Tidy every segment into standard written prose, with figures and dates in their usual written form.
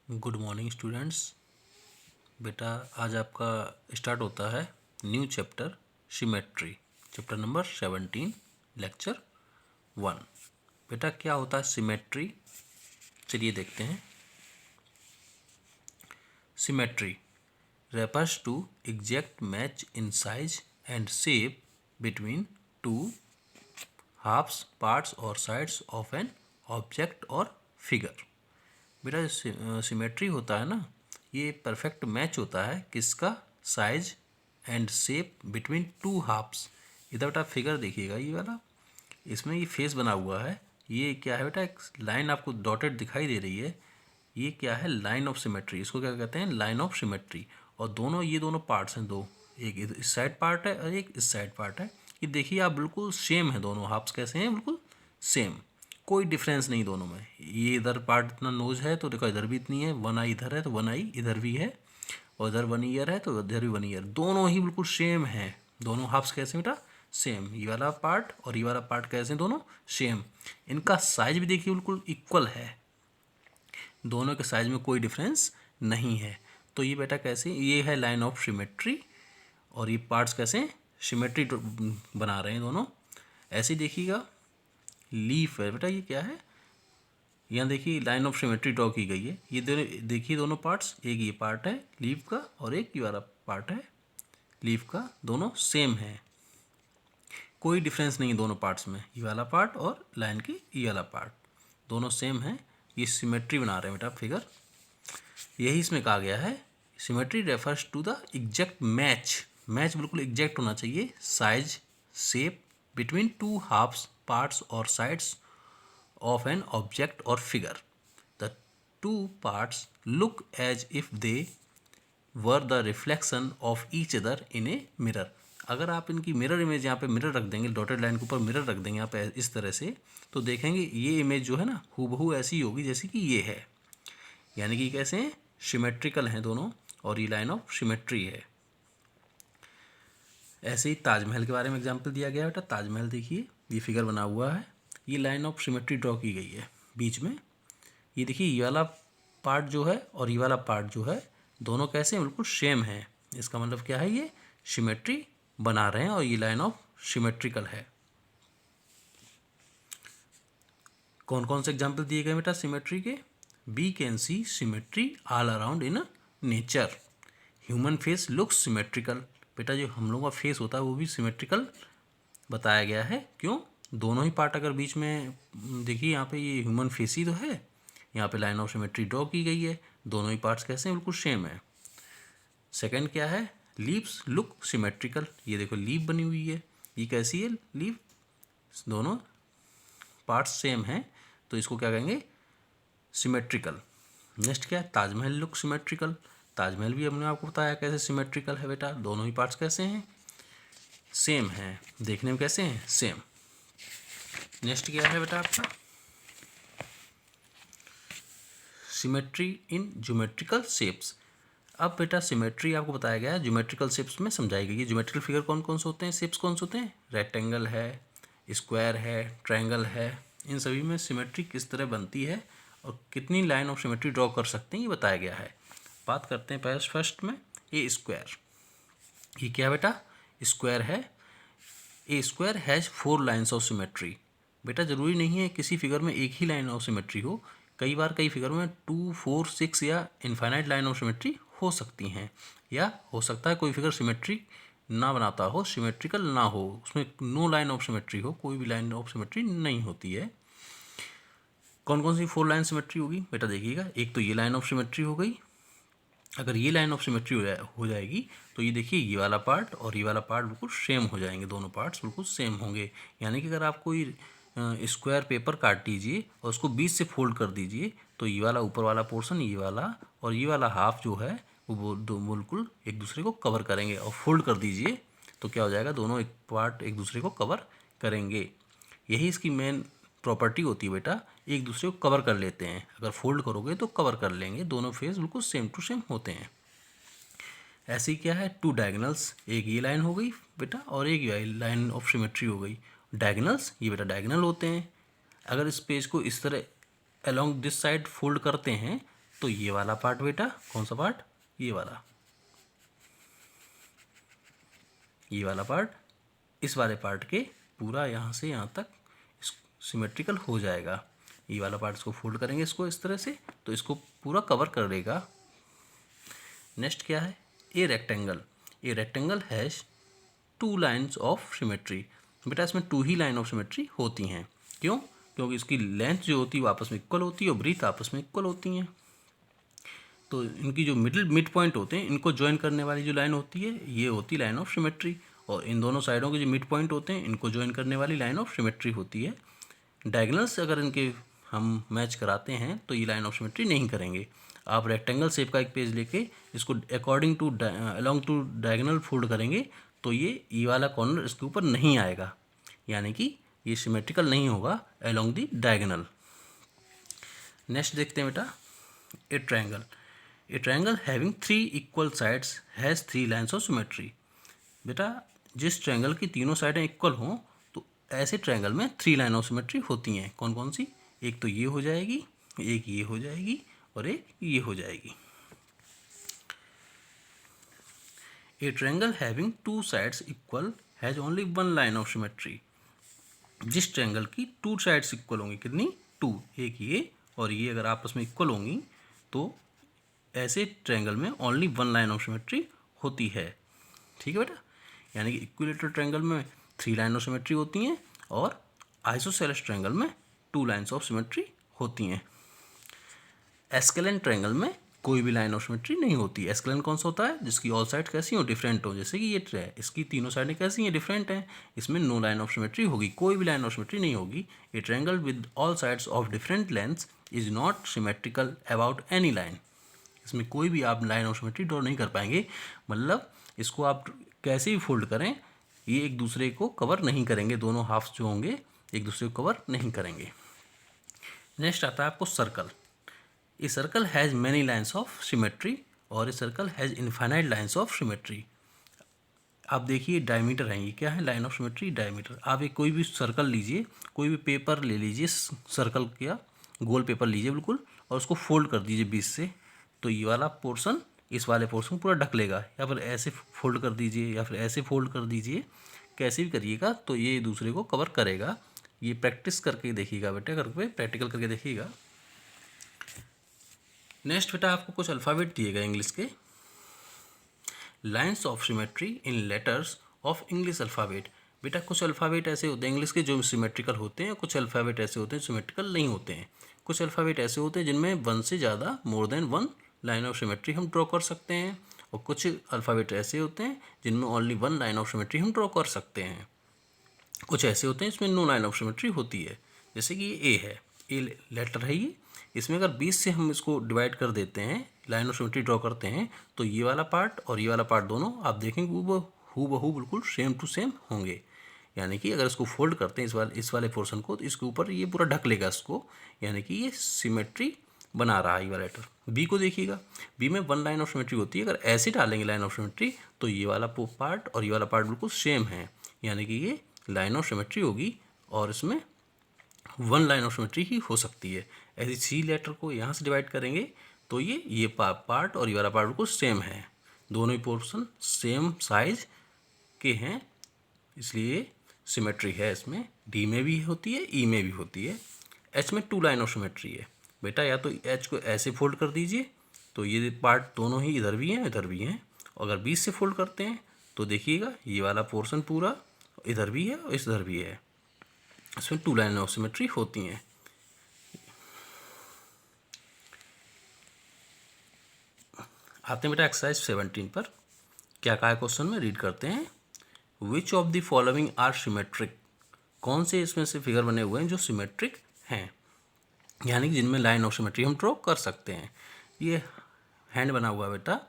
Good morning students. बेटा आज आपका स्टार्ट होता है new chapter symmetry, chapter number 17, lecture 1। बेटा क्या होता है सिमेट्री, चलिए देखते हैं। Symmetry refers to exact match in size and shape between two halves, parts or sides of an object or figure। बेटा सिमेट्री होता है ना, ये परफेक्ट मैच होता है किसका, size and shape between two halves. इधर बेटा फिगर देखिएगा ये वाला, इसमें ये फेस बना हुआ है। ये क्या है बेटा, एक लाइन आपको डॉटेड दिखाई दे रही है, ये क्या है, लाइन ऑफ सिमेट्री। इसको क्या कहते हैं, लाइन ऑफ सिमेट्री। और दोनों ये दोनों पार्ट्स हैं दो, एक इस साइड पार्ट है और एक इस साइड पार्ट है। ये देखिए आप बिल्कुल सेम है, दोनों हाफ्स कैसे हैं, बिल्कुल सेम, कोई डिफरेंस नहीं दोनों में। ये इधर पार्ट इतना नोज है तो देखो इधर भी इतनी है, वन आई इधर है तो वन आई इधर भी है, और इधर 1 ईयर है तो इधर भी 1 ईयर, दोनों ही बिल्कुल सेम है। दोनों हाफ्स कैसे बेटा, सेम। ये वाला पार्ट और ये वाला पार्ट कैसे, दोनों सेम। इनका साइज भी देखिए बिल्कुल इक्वल है, दोनों के साइज में कोई डिफरेंस नहीं है। तो ये बेटा कैसे, ये है लाइन ऑफ सिमेट्री, और ये पार्ट्स कैसे सिमेट्री बना रहे हैं दोनों। ऐसे ही देखिएगा लीफ है बेटा, ये क्या है, यहाँ देखिए लाइन ऑफ सिमेट्री ड्रॉ की गई है। ये दोनों देखिए, दोनों पार्ट्स, एक ये पार्ट है लीफ का और एक ये वाला पार्ट है लीफ का, दोनों सेम है, कोई डिफरेंस नहीं है दोनों पार्ट्स में। ये वाला पार्ट और लाइन की ये वाला पार्ट दोनों सेम है। ये सिमेट्री बना रहे हैं बेटा फिगर, यही इसमें कहा गया है। Symmetry refers to the exact match, match बिल्कुल एग्जैक्ट होना चाहिए, size shape between two halves, parts और sides of an object or figure. The two parts look as if they were the reflection of each other in a mirror। अगर आप इनकी mirror image यहाँ पे mirror रख देंगे, dotted line के ऊपर मिरर रख देंगे यहाँ पे इस तरह से, तो देखेंगे ये इमेज जो है ना हूबहू ऐसी होगी जैसी कि ये है, यानी कि कैसे हैं, सिमेट्रिकल हैं दोनों, और ये लाइन ऑफ सिमेट्री है। ऐसे ही ताजमहल के बारे में एग्जाम्पल दिया गया बेटा। ताजमहल देखिए, ये फिगर बना हुआ है, ये लाइन ऑफ सिमेट्री ड्रॉ की गई है बीच में। ये देखिए ये वाला पार्ट जो है और ये वाला पार्ट जो है, दोनों कैसे हैं, बिल्कुल सेम है। इसका मतलब क्या है, ये सिमेट्री बना रहे हैं और ये लाइन ऑफ सिमेट्रिकल है। कौन कौन से एग्जाम्पल दिए गए बेटा सिमेट्री के, we can see symmetry all around in nature. Human face looks symmetrical. बेटा जो हम लोगों का फेस होता है वो भी सिमेट्रिकल बताया गया है। क्यों, दोनों ही पार्ट अगर बीच में देखिए, यहाँ पे ये ह्यूमन फेस ही तो है, यहाँ पे लाइन ऑफ सिमेट्री ड्रॉ की गई है, दोनों ही पार्ट्स कैसे हैं, बिल्कुल सेम है। सेकंड क्या है, लीव्स लुक सिमेट्रिकल। ये देखो लीव बनी हुई है, ये कैसी है लीव, दोनों पार्ट्स सेम हैं, तो इसको क्या कहेंगे, सिमेट्रिकल। नेक्स्ट क्या है, ताजमहल लुक सिमेट्रिकल। ताजमहल भी हमने आपको बताया कैसे सिमेट्रिकल है बेटा, दोनों ही पार्ट्स कैसे हैं, सेम है, देखने में कैसे हैं, सेम। नेक्स्ट क्या है बेटा आपका, सिमेट्री इन ज्योमेट्रिकल शेप्स। अब बेटा सिमेट्री आपको बताया गया है ज्योमेट्रिकल शेप्स में समझाई गई है। ज्योमेट्रिकल फिगर कौन कौन से होते हैं, शेप्स कौन से होते हैं, रेक्टेंगल है, स्क्वायर है, ट्रायंगल है, इन सभी में सिमेट्री किस तरह बनती है और कितनी लाइन ऑफ सिमेट्री ड्रॉ कर सकते हैं ये बताया गया है। बात करते हैं पहले फर्स्ट में, ए स्क्वायर। ये क्या बेटा, स्क्वायर है। A square has 4 lines of symmetry. बेटा ज़रूरी नहीं है किसी फिगर में एक ही लाइन ऑफ सिमेट्री हो, कई बार कई फिगर में 2, 4, 6 या इनफाइनाइट लाइन ऑफ सिमेट्री हो सकती हैं, या हो सकता है कोई फिगर सिमेट्री ना बनाता हो, सिमेट्रिकल ना हो, उसमें नो लाइन ऑफ सिमेट्री हो, कोई भी लाइन ऑफ सिमेट्री नहीं होती है। कौन कौन सी 4 लाइन सिमेट्री होगी बेटा देखिएगा, एक तो ये लाइन ऑफ सिमेट्री हो गई। अगर ये लाइन ऑफ सिमेट्री हो जाएगी तो ये देखिए ये वाला पार्ट और ये वाला पार्ट बिल्कुल सेम हो जाएंगे, दोनों पार्ट्स बिल्कुल सेम होंगे। यानी कि अगर आप कोई स्क्वायर पेपर काट दीजिए और उसको बीच से फोल्ड कर दीजिए, तो ये वाला ऊपर वाला पोर्शन, ये वाला और ये वाला हाफ जो है वो बिल्कुल एक दूसरे को कवर करेंगे। और फोल्ड कर दीजिए तो क्या हो जाएगा, दोनों एक पार्ट एक दूसरे को कवर करेंगे। यही इसकी मेन प्रॉपर्टी होती है बेटा, एक दूसरे को कवर कर लेते हैं। अगर फोल्ड करोगे तो कवर कर लेंगे, दोनों फेस बिल्कुल सेम टू सेम होते हैं। ऐसे ही क्या है, 2 डायगनल्स, एक ये लाइन हो गई बेटा और एक ये लाइन ऑफ सिमेट्री हो गई। डायगनल्स, ये बेटा डायगनल होते हैं। अगर इस पेज को इस तरह अलोंग दिस साइड फोल्ड करते हैं तो ये वाला पार्ट बेटा, कौन सा पार्ट, ये वाला पार्ट इस वाले पार्ट के पूरा यहाँ से यहाँ तक सिमेट्रिकल हो जाएगा। ये वाला पार्ट इसको फोल्ड करेंगे इसको इस तरह से, तो इसको पूरा कवर कर देगा। नेक्स्ट क्या है, a rectangle has 2 lines of symmetry. बेटा इसमें 2 ही लाइन ऑफ सिमेट्री होती हैं। क्यों? क्योंकि इसकी लेंथ जो होती है वो आपस में इक्वल होती है और ब्रीथ आपस में इक्वल होती हैं। तो इनकी जो मिड पॉइंट होते हैं, इनको ज्वाइन करने वाली जो लाइन होती है ये होती है लाइन ऑफ सिमेट्री, और इन दोनों साइडों के जो मिड पॉइंट होते हैं इनको ज्वाइन करने वाली लाइन ऑफ सिमेट्री होती है। डायगोनल्स अगर इनके हम मैच कराते हैं तो ये लाइन ऑफ सिमेट्री नहीं करेंगे। आप रेक्टेंगल शेप का एक पेज लेके इसको according to along to diagonal fold करेंगे तो ये वाला कॉर्नर इसके ऊपर नहीं आएगा, यानी कि ये सिमेट्रिकल नहीं होगा अलोंग द डायगोनल। नेक्स्ट देखते हैं बेटा, ए triangle having 3 equal sides has 3 lines of symmetry. बेटा जिस ट्रायंगल की तीनों साइडें इक्वल हों तो ऐसे ट्रायंगल में 3 लाइन ऑफ सिमेट्री होती हैं। कौन कौन सी? एक तो ये हो जाएगी, एक ये हो जाएगी और एक ये हो जाएगी। ए triangle having 2 sides equal has only 1 line of symmetry. जिस ट्रायंगल की 2 साइड्स इक्वल होंगी, कितनी? 2, एक ये और ये अगर आपस में इक्वल होंगी तो ऐसे ट्रायंगल में ओनली 1 लाइन ऑफ सिमेट्री होती है। ठीक है बेटा, यानी कि इक्विलेटरल ट्रायंगल में 3 लाइन ऑफ सिमेट्री होती हैं और आइसोसेलेस ट्रायंगल में 2 लाइन्स ऑफ सिमेट्री होती हैं। एस्केलेन ट्रायंगल में कोई भी लाइन ऑफ सिमेट्री नहीं होती। एस्केलेन कौन सा होता है? जिसकी ऑल साइड कैसी हो? डिफरेंट हो। जैसे कि ये ट्रे, इसकी तीनों साइडें कैसी हैं? डिफरेंट हैं। इसमें नो लाइन ऑफ सिमेट्री होगी, कोई भी लाइन ऑफ सिमेट्री नहीं होगी। ए triangle with all sides of different lengths is not symmetrical about any line. इसमें कोई भी आप लाइन ऑफ सिमेट्री ड्रॉ नहीं कर पाएंगे, मतलब इसको आप कैसे भी फोल्ड करें ये एक दूसरे को कवर नहीं करेंगे, दोनों हाफ्स जो होंगे एक दूसरे को कवर नहीं करेंगे। नेक्स्ट आता है आपको circle. A circle has many lines of symmetry और a circle has infinite lines of symmetry. आप देखिए डायमीटर है, ये क्या है? Line of symmetry, diameter. आप एक कोई भी सर्कल लीजिए, कोई भी पेपर ले लीजिए, सर्कल का गोल पेपर लीजिए बिल्कुल, और उसको फोल्ड कर दीजिए बीच से, तो ये वाला पोर्शन इस वाले पोर्शन पूरा ढक लेगा। या फिर ऐसे फोल्ड कर दीजिए या फिर ऐसे फोल्ड कर दीजिए, कैसे भी करिएगा तो ये दूसरे को कवर करेगा। ये प्रैक्टिस करके देखिएगा बेटा, करके प्रैक्टिकल करके देखिएगा। नेक्स्ट बेटा आपको कुछ अल्फ़ाबेट दिए गए इंग्लिश के। Lines of symmetry in letters of English alphabet. बेटा कुछ अल्फ़ाबेट ऐसे होते हैं इंग्लिश के जो सिमेट्रिकल होते हैं, कुछ अल्फ़ाबेट ऐसे होते हैं सिमेट्रिकल नहीं होते हैं। कुछ अल्फ़ाबेट ऐसे होते हैं जिनमें 1 से ज़्यादा more than 1 line of symmetry हम ड्रॉ कर सकते हैं, और कुछ अल्फ़ाबेट ऐसे होते हैं जिनमें ओनली 1 लाइन ऑफ सिमेट्री हम ड्रॉ कर सकते हैं। कुछ ऐसे होते हैं इसमें नो लाइन ऑफ सिमेट्री होती है, जैसे कि ये ए है, ए लेटर है ये। इसमें अगर 20 से हम इसको डिवाइड कर देते हैं, लाइन ऑफ सिमेट्री ड्रॉ करते हैं, तो ये वाला पार्ट और ये वाला पार्ट दोनों आप देखेंगे हूबहू बिल्कुल सेम टू सेम होंगे। यानी कि अगर इसको फोल्ड करते हैं इस वाले पोर्शन को, तो इसके ऊपर ये पूरा ढक लेगा इसको, यानी कि ये सिमेट्री बना रहा है ये वाला लेटर। बी को देखिएगा, बी में 1 लाइन ऑफ सिमेट्री होती है। अगर ऐसे डालेंगे लाइन ऑफ सिमेट्री तो ये वाला पार्ट और ये वाला पार्ट बिल्कुल सेम है, यानी कि ये लाइन ऑफ सिमेट्री होगी और इसमें 1 लाइन ऑफ सिमेट्री ही हो सकती है। ऐसे सी लेटर को यहाँ से डिवाइड करेंगे तो ये पार्ट और ये वाला पार्ट बिल्कुल सेम है, दोनों ही पोर्शन सेम साइज के हैं, इसलिए सिमेट्री है इसमें। डी में भी होती है, ई में भी होती है। एच में 2 लाइन ऑफ सिमेट्री है बेटा, या तो एच को ऐसे फोल्ड कर दीजिए तो ये पार्ट दोनों ही इधर भी हैं इधर भी हैं, और अगर 20 से फोल्ड करते हैं तो देखिएगा ये वाला पोर्शन पूरा इधर भी है और इधर भी है, इसमें 2 लाइन ऑफ सिमेट्री होती हैं। आते हैं बेटा एक्सरसाइज 17 पर। क्या कहा है क्वेश्चन में, रीड करते हैं। Which of the following are symmetric. कौन से इसमें से फिगर बने हुए हैं जो सिमेट्रिक हैं, यानी कि जिनमें लाइन ऑफ सिमेट्री हम ड्रॉ कर सकते हैं। ये हैंड बना हुआ है बेटा,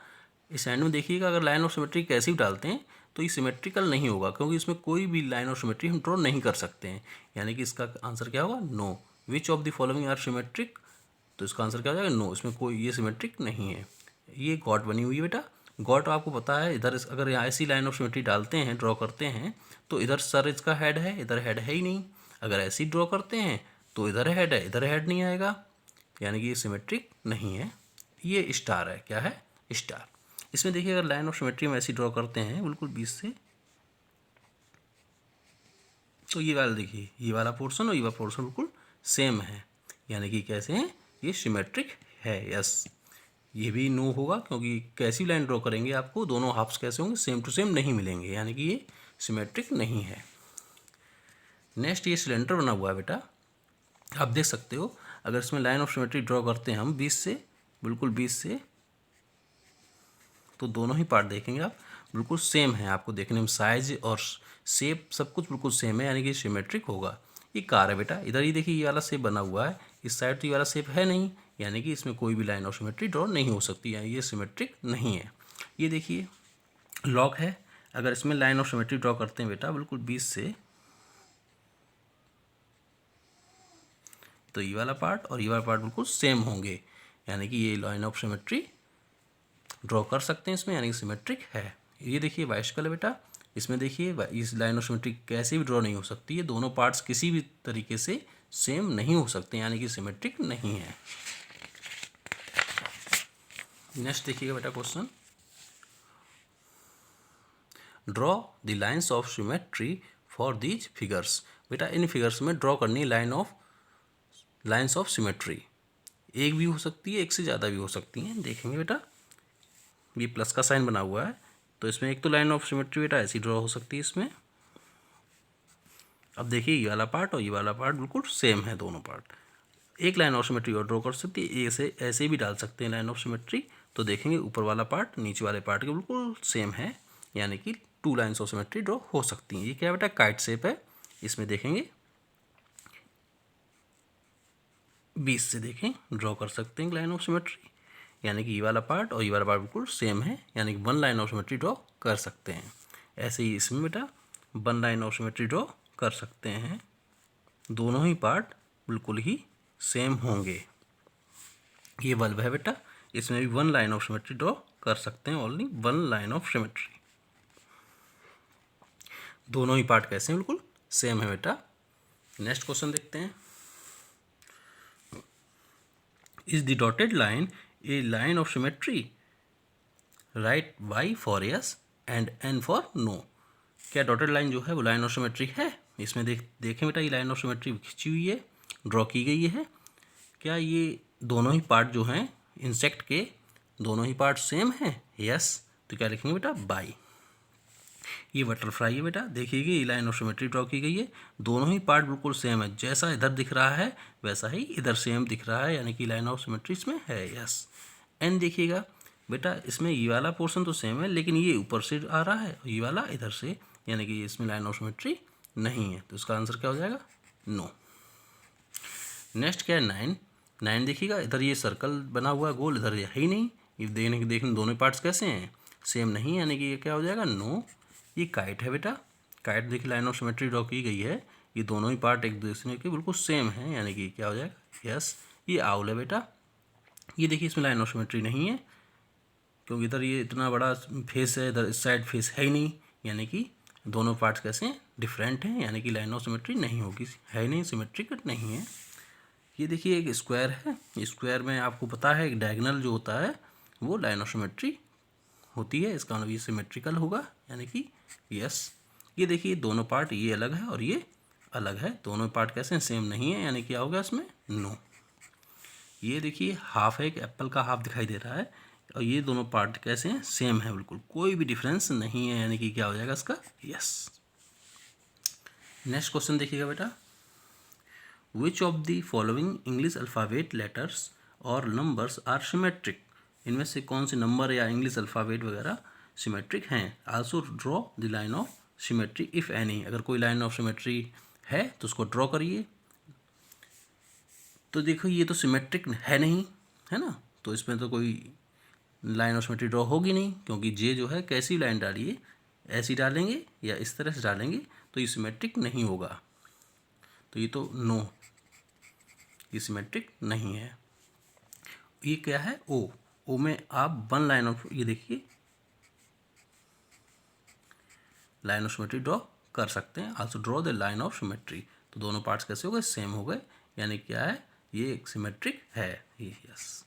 इस हैंड में देखिएगा अगर लाइन ऑफ सिमेट्री कैसे भी डालते हैं तो ये सिमेट्रिकल नहीं होगा, क्योंकि इसमें कोई भी लाइन ऑफ सिमेट्री हम ड्रॉ नहीं कर सकते हैं, यानी कि इसका आंसर क्या होगा? No. Which of the following are symmetric, तो इसका आंसर क्या हो जाएगा? नो, इसमें कोई ये सिमेट्रिक नहीं है। ये गॉट बनी हुई है बेटा, गॉट आपको पता है इधर अगर यहाँ ऐसी लाइन ऑफ सिमेट्री डालते हैं ड्रॉ करते हैं तो इधर सर इसका हेड है, इधर हेड है ही नहीं। अगर ऐसी ड्रॉ करते हैं तो इधर हेड है, इधर हेड नहीं आएगा, यानी कि ये सिमेट्रिक नहीं है। ये स्टार है, क्या है, स्टार। इसमें देखिए अगर लाइन ऑफ सिमेट्री हम ऐसी ड्रॉ करते हैं बिल्कुल बीच से, तो ये वाला देखिए, ये वाला पोर्शन और ये वाला पोर्शन बिल्कुल सेम है, यानी कि कैसे हैं, ये सिमेट्रिक है। यस, ये भी नो होगा क्योंकि कैसी लाइन ड्रॉ करेंगे आपको दोनों हाफ्स कैसे होंगे, सेम टू सेम नहीं मिलेंगे, यानी कि ये सिमेट्रिक नहीं है। नेक्स्ट ये सिलेंडर बना हुआ है बेटा, आप देख सकते हो अगर इसमें लाइन ऑफ सिमेट्री ड्रॉ करते हैं हम बीच से, बिल्कुल बीच से, तो दोनों ही पार्ट देखेंगे आप बिल्कुल सेम है, आपको देखने में साइज और शेप सब कुछ बिल्कुल सेम है, यानी कि सिमेट्रिक होगा। ये कार है बेटा, इधर ही देखिए ये वाला शेप बना हुआ है, इस साइड तो ये वाला शेप है नहीं, यानी कि इसमें कोई भी लाइन ऑफ सिमेट्री ड्रॉ नहीं हो सकती, यानी ये सिमेट्रिक नहीं है। ये देखिए लॉक है, अगर इसमें लाइन ऑफ सिमेट्री ड्रॉ करते हैं बेटा बिल्कुल बीच से, तो ये वाला पार्ट और ये वाला पार्ट बिल्कुल सेम होंगे, यानी कि ये लाइन ऑफ सिमेट्री ड्रॉ कर सकते हैं इसमें, यानी कि सिमेट्रिक है। ये देखिए बाइसिकल है बेटा, इसमें देखिए इस लाइन ऑफ सिमेट्री कैसे भी ड्रॉ नहीं हो सकती है, दोनों पार्ट्स किसी भी तरीके से सेम नहीं हो सकते, यानी कि सिमेट्रिक नहीं है। नेक्स्ट देखिएगा बेटा question, draw the lines of symmetry for these figures. बेटा इन फिगर्स में ड्रॉ करनी लाइन्स ऑफ सिमेट्री, एक भी हो सकती है, एक से ज़्यादा भी हो सकती हैं। देखेंगे बेटा ये प्लस का साइन बना हुआ है, तो इसमें एक तो लाइन ऑफ सिमेट्री बेटा ऐसी ड्रॉ हो सकती है इसमें। अब देखिए ये वाला पार्ट और ये वाला पार्ट बिल्कुल सेम है, दोनों पार्ट एक लाइन ऑफ सिमेट्री और ड्रॉ कर सकती है, ऐसे भी डाल सकते हैं लाइन ऑफ सिमेट्री। तो देखेंगे ऊपर वाला पार्ट नीचे वाले पार्ट के बिल्कुल सेम है, यानी कि 2 लाइन्स ऑफ सिमेट्री ड्रॉ हो सकती हैं। ये क्या बेटा काइट शेप है, इसमें देखेंगे बीच से देखें ड्रॉ कर सकते हैं लाइन ऑफ सिमेट्री, यानी कि ये वाला पार्ट और ये वाला पार्ट बिल्कुल सेम है, यानी कि 1 लाइन ऑफ सिमेट्री ड्रॉ कर सकते हैं। ऐसे ही इसमें बेटा 1 लाइन ऑफ सिमेट्री ड्रॉ कर सकते हैं, दोनों ही पार्ट बिल्कुल ही सेम होंगे। ये बल्ब है बेटा, इसमें भी 1 लाइन ऑफ सिमेट्री ड्रॉ कर सकते हैं, ओनली 1 लाइन ऑफ सिमेट्री, दोनों ही पार्ट कैसे हैं, बिल्कुल सेम है बेटा। नेक्स्ट क्वेश्चन देखते हैं, is the dotted line a line of symmetry, right y for yes and n for no. क्या डॉटेड लाइन जो है वो लाइन ऑफ सिमेट्री है, इसमें देखें बेटा ये लाइन ऑफ सिमेट्री खींची हुई है, ड्रॉ की गई है। क्या ये दोनों ही पार्ट जो हैं इंसेक्ट के, दोनों ही पार्ट सेम हैं, यस, तो क्या लिखेंगे बेटा बाई। ये बटरफ्लाई है बेटा, देखिएगा ये लाइन ऑफ सिमेट्री ड्रॉ की गई है, दोनों ही पार्ट बिल्कुल सेम है, जैसा इधर दिख रहा है वैसा ही इधर सेम दिख रहा है, यानी कि लाइन ऑफ सिमेट्री इसमें है, यस। एन देखिएगा बेटा, इसमें ये वाला पोर्शन तो सेम है, लेकिन ये ऊपर से आ रहा है और ये वाला इधर से, यानी कि इसमें लाइन ऑफ सिमेट्री नहीं है, तो इसका आंसर क्या हो जाएगा, नो। नेक्स्ट क्या है 9 देखिएगा, इधर ये सर्कल बना हुआ है गोल, इधर है ही नहीं, ये देखने दोनों पार्ट्स कैसे हैं, सेम नहीं, यानी कि ये क्या हो जाएगा, नो। ये काइट है बेटा, काइट देखिए लाइन ऑफ सिमेट्री ड्रॉ की गई है, ये दोनों ही पार्ट एक दूसरे के बिल्कुल सेम है, यानी कि क्या हो जाएगा, यस। ये आउल है बेटा, ये देखिए इसमें लाइन ऑफ सिमेट्री नहीं है, क्योंकि इधर ये इतना बड़ा फेस है, इधर इस साइड फेस है ही नहीं, यानी कि दोनों पार्ट्स कैसे हैं, डिफरेंट हैं, यानी कि लाइन ऑफ सिमेट्री नहीं होगी, है ही नहीं, सिमेट्रिक नहीं है। ये देखिए एक स्क्वायर है, स्क्वायर में आपको पता है एक डायगोनल जो होता है वो लाइन ऑफ सिमेट्री होती है, इसका मतलब ये सिमेट्रिकल होगा, यानी कि यस। ये देखिए दोनों पार्ट ये अलग है और ये अलग है, दोनों पार्ट कैसे हैं, सेम नहीं है, यानी क्या होगा इसमें, नो। ये देखिए हाफ है, एक एप्पल का हाफ दिखाई दे रहा है, और ये दोनों पार्ट कैसे हैं, सेम है, बिल्कुल कोई भी डिफरेंस नहीं है, यानी कि क्या हो जाएगा इसका, यस। नेक्स्ट क्वेश्चन देखिएगा बेटा, विच of the following English alphabet letters और नंबर्स आर सिमेट्रिक। इनमें से कौन से नंबर या इंग्लिश अल्फ़ाबेट वगैरह सिमेट्रिक हैं। Also draw the line of symmetry if any, अगर कोई लाइन ऑफ सिमेट्री है तो उसको ड्रॉ करिए। तो देखो ये तो सिमेट्रिक है नहीं, है ना, तो इसमें तो कोई लाइन ऑफ सिमेट्री ड्रॉ होगी नहीं, क्योंकि जे जो है कैसी लाइन डालिए, ऐसी डालेंगे या इस तरह से डालेंगे तो ये सिमेट्रिक नहीं होगा, तो ये तो नो, ये सिमेट्रिक नहीं है। ये क्या है, ओ में आप 1 लाइन ऑफ, ये देखिए लाइन ऑफ सिमेट्री ड्रॉ कर सकते हैं। Also draw the line of symmetry, तो दोनों पार्ट्स कैसे हो गए, सेम हो गए, यानी क्या है, ये एक सिमेट्रिक है, ये यस।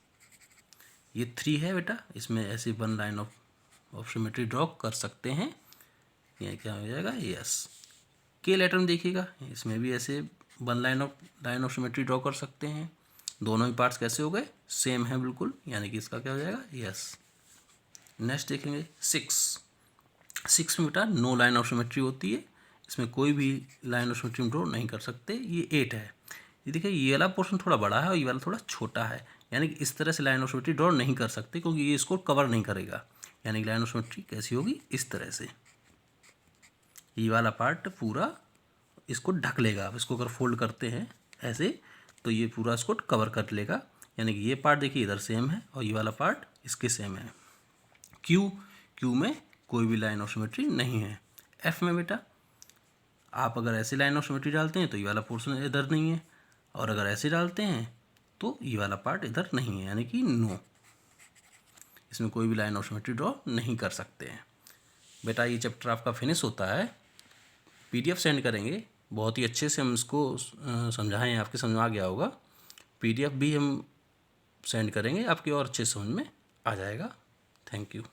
ये 3 है बेटा, इसमें ऐसी one line of symmetry draw कर सकते हैं। ये क्या हो जाएगा, यस। के लेटर में देखिएगा, इसमें भी ऐसे one line of symmetry draw कर सकते हैं। दोनों ही पार्ट्स कैसे हो गए, सेम है बिल्कुल, यानी कि इसका क्या हो जाएगा, यस। नेक्स्ट देखेंगे 6 में बेटा नो लाइन ऑफ सिमेट्री होती है, इसमें कोई भी लाइन ऑफ सिमेट्री ड्रॉ नहीं कर सकते। ये 8 है, ये देखिए ये वाला पोर्शन थोड़ा बड़ा है और ये वाला थोड़ा छोटा है, यानी कि इस तरह से लाइन ऑफ सिमेट्री ड्रॉ नहीं कर सकते क्योंकि ये इसको कवर नहीं करेगा। यानी कि लाइन ऑफ सिमेट्री कैसी होगी, इस तरह से, ये वाला पार्ट पूरा इसको ढक लेगा। अब इसको अगर फोल्ड करते हैं ऐसे तो ये पूरा इसको कवर कर लेगा, यानी कि ये पार्ट देखिए इधर सेम है और ये वाला पार्ट इसके सेम है। क्यू में कोई भी लाइन ऑफ सिमेट्री नहीं है। एफ में बेटा आप अगर ऐसे लाइन ऑफ सिमेट्री डालते हैं तो ये वाला पोर्शन इधर नहीं है, और अगर ऐसे डालते हैं तो ये वाला पार्ट इधर नहीं है, यानी कि नो, इसमें कोई भी लाइन ऑफ सिमेट्री ड्रॉ नहीं कर सकते हैं। बेटा ये चैप्टर आपका फिनिश होता है, PDF सेंड करेंगे, बहुत ही अच्छे से हम इसको समझाएं, आपके समझ में आ गया होगा। PDF भी हम सेंड करेंगे, आपके और अच्छे समझ में आ जाएगा। Thank you.